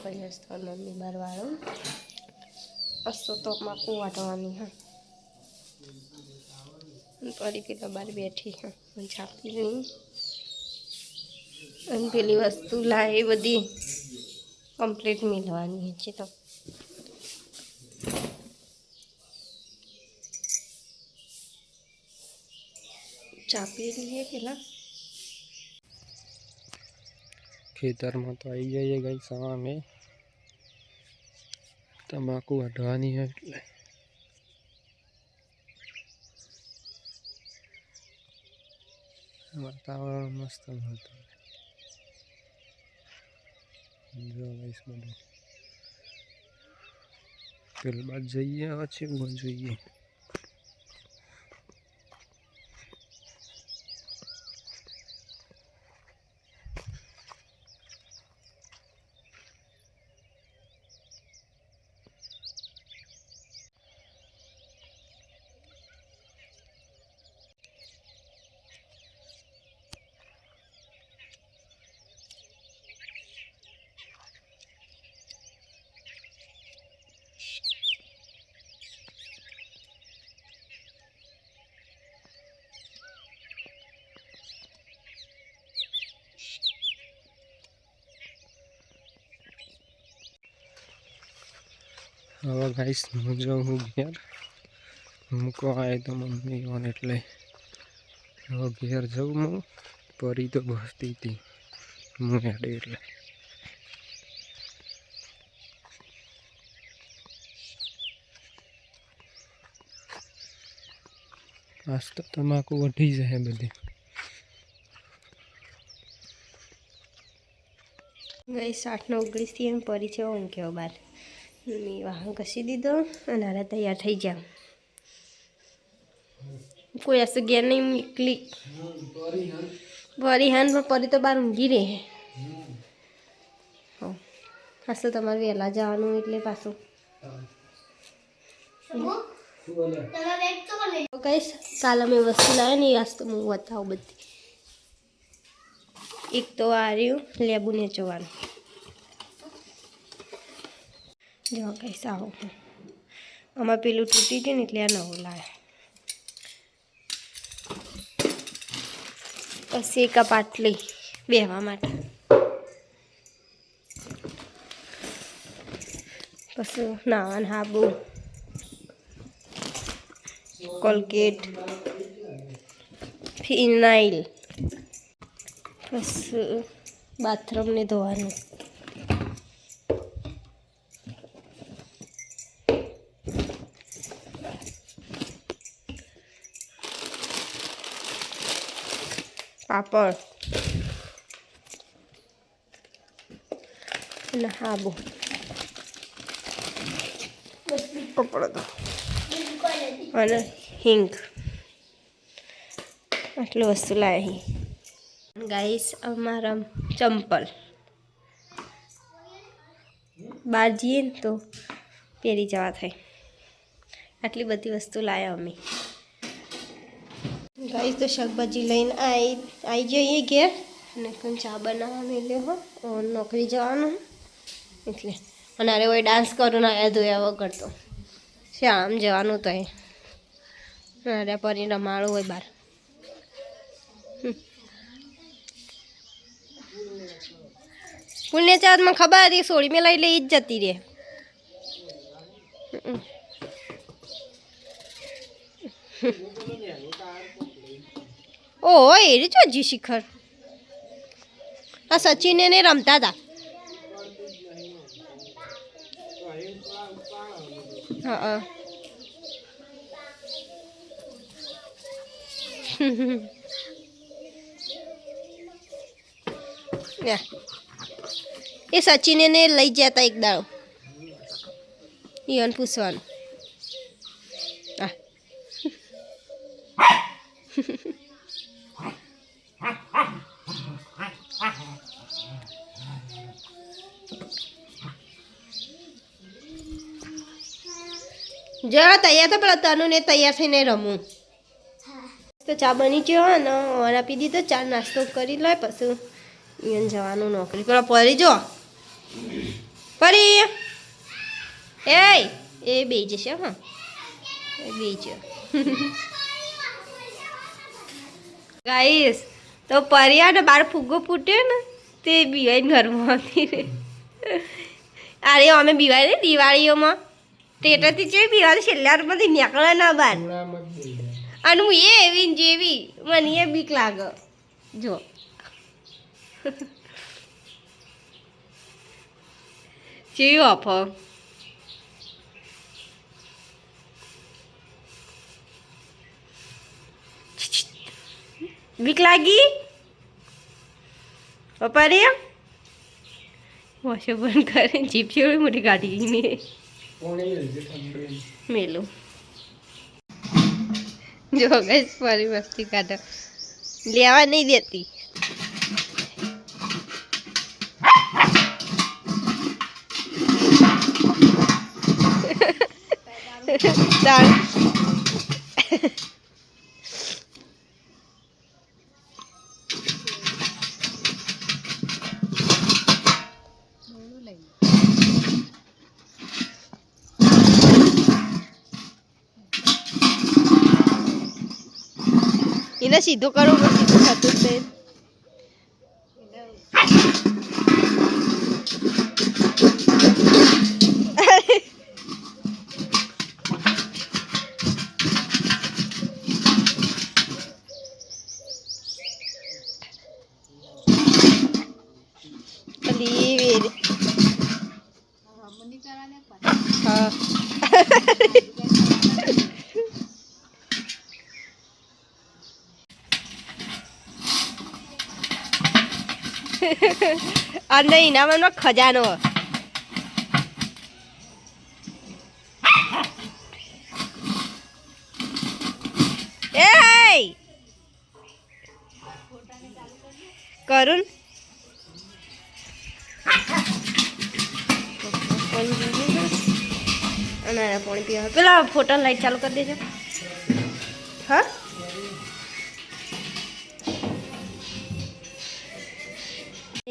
કોઈ નાસ્તો મમ્મી બાર વાળો અસ્તો તો માકું વાટવાની હા પરી પેલા બાર બેઠી હા છાપીની અને પેલી વસ્તુ લાય એ બધી કમ્પ્લીટ મિલવાની છે તો ચાપી रही है पेला खेतर में तो आई जाइए गई सामे तंबाकू हटवानी है એટલે वातावरण मस्त होता जो गाइस બધું પેલ બાદ જઈએ છે वो જોઈએ હવે ગાઈસ હું જાઉં ઘેર મૂકો આય તો મમ્મી ઓન એટલે હવે ઘેર જાઉં હું પરી તો બસતી હતી હું હેડે એટલે આજ તો તમાકુ વધી જાય બધી ગઈ 8:19 થી એમ પરી છે ઓમ કેવો બાર મેં વાહન કસી દીધો અને હારા તૈયાર થઈ ગયા કોઈ આસે ઘેર નહીં નીકળી પરી હાન પરી તો બાર ઊંઘી રહે આજ તો તમારે વહેલા જવાનું એટલે પાછું કહીશ કાલ અમે વસ્તુ લાવ્યા ને આજ તો હું બતાવું બધી એક તો આ રહ્યું લેબુ નેચવાનું જો કહીશ આવો આમાં પેલું તૂટી ગયું ને એટલે આ નવું લાવ્યા પછી એક પાટલી બેહવા માટે પછી નાવાનું હાબુ કોલગેટ ફિનાઇલ પછી બાથરૂમને ધોવાનું પાપડ અને હાબુ કપડો તો અને હિંગ આટલી વસ્તુ લાવી ગાઈસ અમારા ચંપલ બહાર જઈએ ને તો પહેરી જવા થાય આટલી બધી વસ્તુ લાવ્યા અમે ગાઈસ તો શાકભાજી લઈને આવી જઈએ ઘેર અને કોઈ ચા બનાવવા મેલ્યો હો નોકરી જવાનું એટલે અને અરે કોઈ ડાન્સ કરું ના ધોયા વગર તો આમ જવાનું તો એ અરે પરી રમાડું હોય બહાર પુણ્ય ચાંદમાં ખબર હતી સોળી મેં લઈ લઈ જ જતી રે ઓહો એ રે ચોજી શિખર આ સચિન ને રમતા હતા હા એ સચિને ને લઈ જતા એક દાડો ઈવન પૂછવાનું જરા તૈયાર તો પેલા તનુ ને તૈયાર થઈને રમું તો ચા બની ગયો ને આપી દીધો ચા નાસ્તો કરી લે પછી અહીંયા જવાનું નોકરી પેલા પરી જો પરી એ બે જશે હા એ બે જ ગાઈસ તો પરિયા ને બાર ફુગ્ગો ફૂટ્યો ને તે બીવાઈને ઘરમાં હતી રે અરે અમે બીવાય ને દિવાળીઓમાં તેટાથી જે બીવાય છેલ્લામાંથી નીકળે ના બાર અને હું એવી ને જેવી મને એ બીક લાગે જો જેવી ઓફર બીક લાગી પપ્પા રે વોશો બંધ કરે જીપ જેવડી મોટી કાઢી ને મેલું જો ગઈ ફરી મસ્તી કાઢો લેવા નહીં દેતી એને સીધું કરવું પણ સીધું થતું જ નહીં હા અને ઇનામમાં ખજાનો એ કરુણ અને પાણી પીવા પેલા ફોટો લાઈટ ચાલુ કરી દેજો હા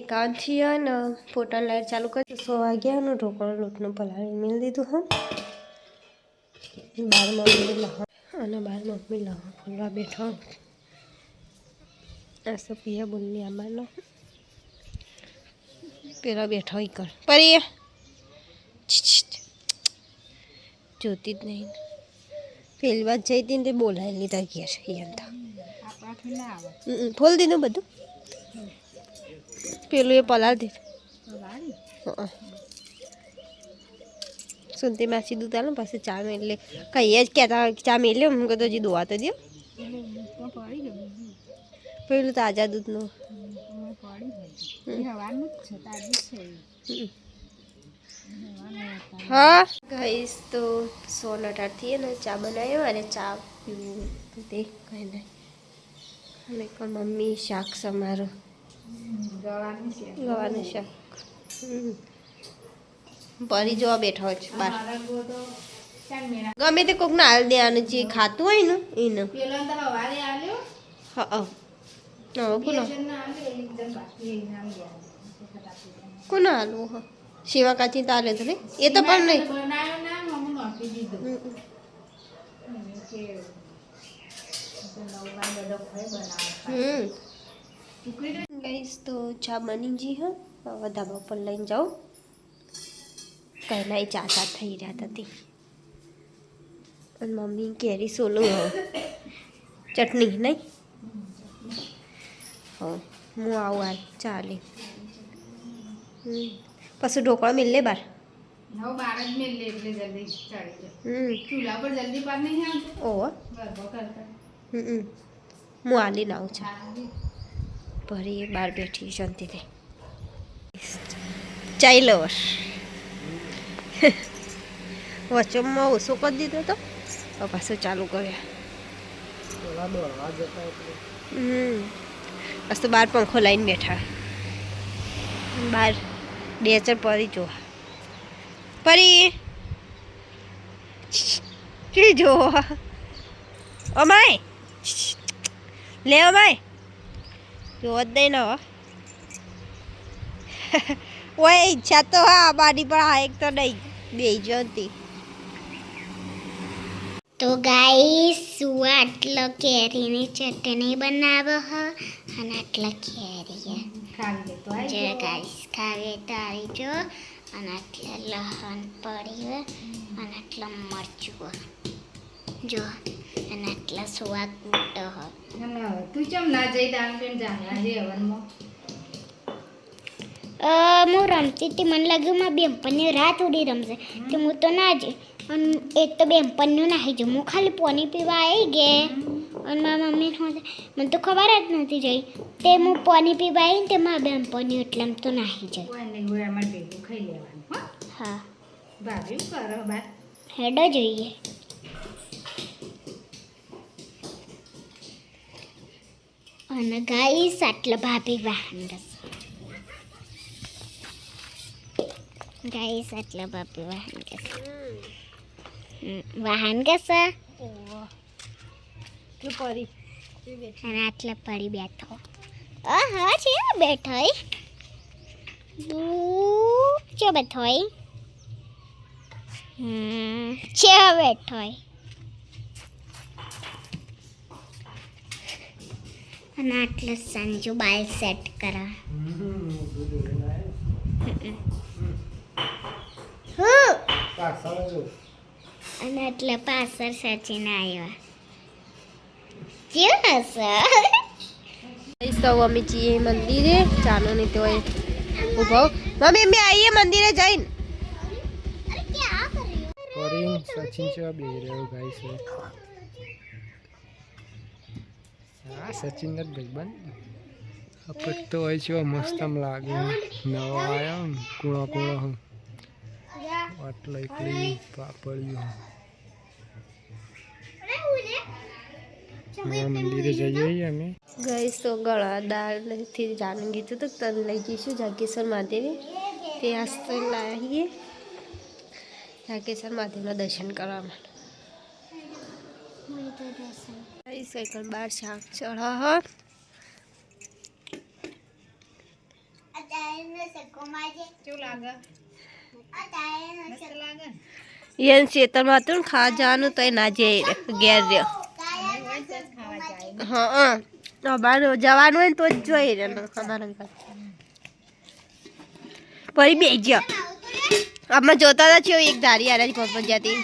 એકાંથી ને ફોટા લાઈટ ચાલુ કરી 100 વાગ્યા ઢોકળા લોટનું પલાળી મેળ દીધું હા બાર મમ્મી લાવ અને બાર મમ્મી લાવ ખોલવા બેઠો આ સપિયા બોલની આમાંનો પેલા બેઠો કર પરી જોતી જ નહીં પેલી વાત જઈ હતી ને તે બોલાવી લીધા ઘેર ફોલ દીધું બધું પેલું એ પલાળ દીધું સુનતી માસી દૂધ આલો પછી ચા એટલે કહીએ જ કહેતા ચા મેલ્યો હું કહેતો હજી દોવા તો દો પેલું તાજા દૂધનું હા ગઈશ તો 118 ને ચા બનાવ્યો અને ચા પીવું તે કંઈ નહીં અને પણ મમ્મી શાક સમારો ગવાનું શાક પરી જોવા બેઠો છે બાર ગમે તે કોકને હાલ દેવાનું જે ખાતું હોય ને એને હા કોને હાલવું હા શિવા કાચી તારે તો નહીં એ તો પણ નહીં ગઈશ તો ચા બની જી હા હવે ધાબા પર લઈને જાઉં પહેલાં ચા થઈ રહ્યા હતી અને મમ્મી કેરી સોલું ચટણી નહીં હા હું આવું હાલ ચાલે પછી ઢોકળા મિલ લે બાર ઓહો હું આલીને આવું છું ભરી બહાર બેઠી શાંતિથી ચાઈ લવર વચમાં ઓછો કરી દીધો તો હવે પાછું ચાલુ કર્યા બસ તો બહાર પંખો લાવીને બેઠા બહાર ડેચર પરી જોવા પરી કે જોવા અમાય લે અમાય જોવા જ નહીં ને ઓય ઈચ્છા તો હા મારી પણ હા એક તો નહીં બે જતી તો ગાઈસ હું આટલો કેરીની ચટણી બનાવો હ અને આટલા કેરી જો ગાઈસ ખાવે તો આવી જો અને આટલા લસણ પડી અને આટલા મરચું જો અને આટલા સોવા કૂટો હ તું ચમ ના જઈ દાન કેમ જાણ્યા જે હવનમાં હું રમતી હતી મને લાગ્યું મારા બેનપણીઓ રાત ઉડી રમશે તો હું તો ના જ અને એક તો બેનપણીઓ નાહી જઉં હું ખાલી પાણી પીવા આવી ગયા અને મારા મમ્મી મને તો ખબર જ નથી જઈ તે હું પાણી પીવા આવી ને તે મારા બેનપણીઓ એટલે એમ તો નાહી જાય કોઈ નહીં હોય અમારે ભેગું ખાઈ લેવાનું હા ભાભી કરો બા હેડો જોઈએ અને ગાઈસ આટલા ભાભી વાહન ગાઈસ આટલા ભાભી વાહન કસા જો પરી અને આટલા પડી બેઠો હા છે બેઠો ચો બેઠો છે બેઠો અને આટલે સંજુ બાલ સેટ કરા અને એટલે પાછળ સચિન આવ્યા કેવું હશે તો અમે જઈએ મંદિરે ચાલો નહીં તો ઉભો મમ્મી અમે આવીએ મંદિરે જઈને પરીન સચિન છે બે રહ્યો ગાઈસ હા સચિન જ ભાઈબંધ આપટ તો હોય છે મસ્ત આમ લાગે નવો આવ્યો ને કૂણો કૂણો આટલો એકલી પાપડ્યું મંદિરે જઈએ અમે ગઈશ તો ગળા દાળથી જાણી કીધું તો તને લઈ જઈશું જાગેશ્વર મહાદેવી તે આજ તો લાવીએ જાગેશ્વર મહાદેવના દર્શન કરવા માટે સાયકલ બાર શાક ચઢા કેવું લાગે મસ્ત લાગે યન ખેતરમાં હતું ને ખાવા જવાનું તો એ ના જઈ ઘેર રહ્યો હા બહાર જવાનું હોય ને તો જ જોઈ રહ્યો અમારા ફરી બે ગયો આમાં જોતા હતા છે એક ધારી આરા પપ્પા જતી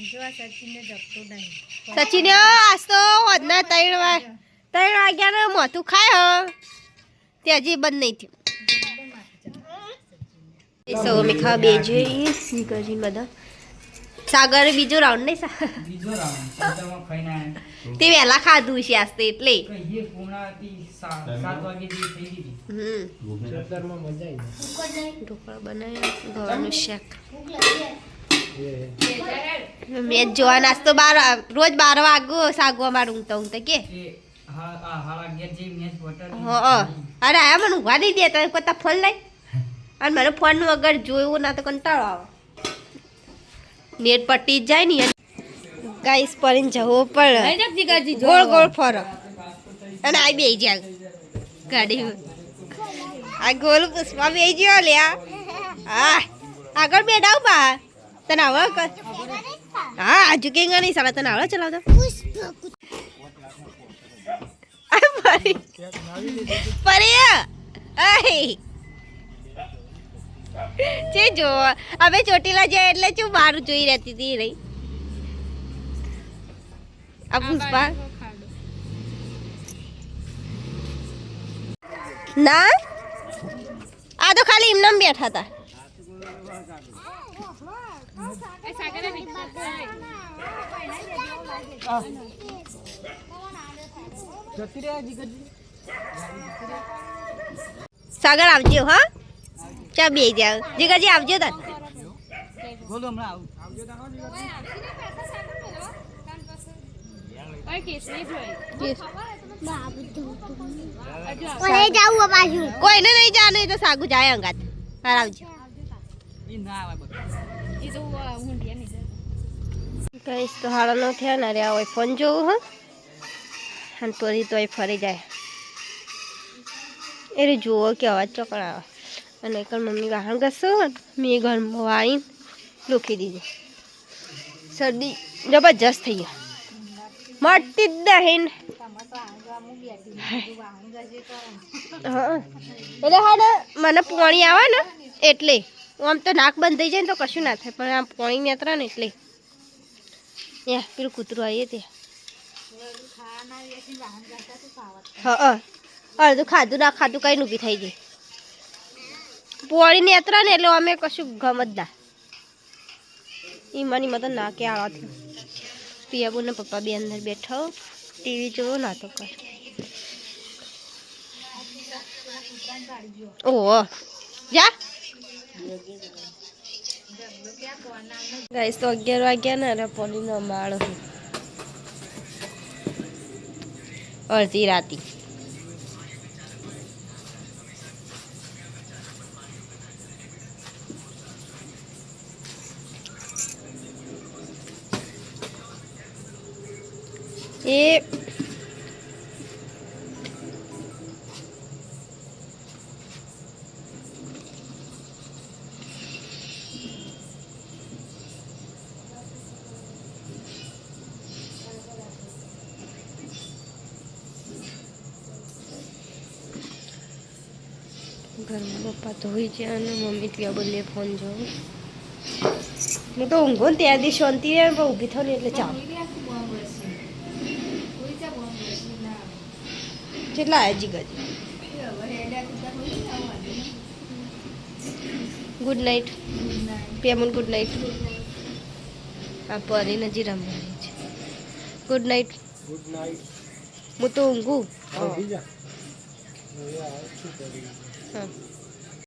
જો આ સચિનને જપતો નહીં સચિને આજ તો વધના 3 વાગ્યાને મોતું ખાય તે હજી બંધ નહીં થયું સૌ અમે ખાવા બે જઈએ નીકળી બધા સાગરે બીજો રાઉન્ડ નહીં બીજો રાઉન્ડ સેન્ટરમાં ખાઈને તે વહેલા ખાધું છે આજ તો એટલે કહીએ પૂર્ણાથી 7 વાગે જેવી થઈ ગઈ ખેતરમાં મજા આવી ઢોકળા બનાવ્યા ગવાનું શાક મેચ જોવા નાસ્તો રોજ 12 વાગો સાગવા મારું ઊંઘતા કે એ હાલ 11 જેવી મેચ વોટર હા અરે આ મને ઊંઘવા નહીં દેતા પોતા ફોન લઈ અને મને ફોન વગર જોયું ના તો કંટાળો આવે નેટ પટ્ટી જાય ને ગાઈસ પરીને જવો પડે ગોળ ગોળ ફરો અને આ બે જાય ગાડી આ ગોલ પુષ્પા બે ગયો લ્યા હા આગળ બેઠાવ બા તને આવડે હા આજુ કે નહીં સાલા તને આવડે ચલાવતો પરી છે જો હવે ચોટીલા જાય એટલે શું મારું જોઈ રહેતી હતી રહી આ પુષ્પા ના આ તો ખાલી એમને બેઠા હતા સાગર આવજો હા ચા બે જાવ જીગરજી આવજો તન બોલો હમણાં આવું કોઈને નહીં જાણે તો સાગુ જાય અંગાત આવજો ઈ ના આવે કઈશ તો હાડા ન થયા ને રહ્યા હોય ફોન જોવું હા અને તોરી તોય ફરી જાય એ જુઓ કે અવાજ ચોકડ આવે અને એક મમ્મી વાહણ ઘસો મેં ઘરમાં વાળીને લૂકી દીધી શરદી જબરજસ્ત થઈ ગઈ મળતી જ નહીં હા એટલે હા ને મને પાણી આવે ને એટલે આમ તો નાક બંધ થઈ જાય ને તો કશું ના થાય પણ આમ પાણી નેતરા ને એટલે પેલું કૂતરું આવીએ ત્યાં હા અડધું ખાધું ના ખાધું કઈ ઊભી થઈ જાય પોળી નેત્રા ને એટલે અમે કશું ગમ જ ના ઈમાની મતલબ ના કે આવા થયું પિયાબુ ને પપ્પા બે અંદર બેઠો ટીવી જોવો ના તો કર ઓહો જા ગાઈસ તો 11 વાગ્યા ને અરે પોલીનો માળો અડધી રાતી એ ઘરમાં પપ્પા ધોઈ છે અને મમ્મી ત્યાં બોલીએ ફોન જોઉં હું તો ઊંઘો ને ત્યારથી શાંતિ રહે પણ ઊભી થયો ને એટલે ચાવ કેટલા હજી ગઈ ગુડ નાઇટ પેમન ગુડ નાઇટ આ પરી નજી રમવાની છે ગુડ નાઇટ હું તો ઊંઘું હા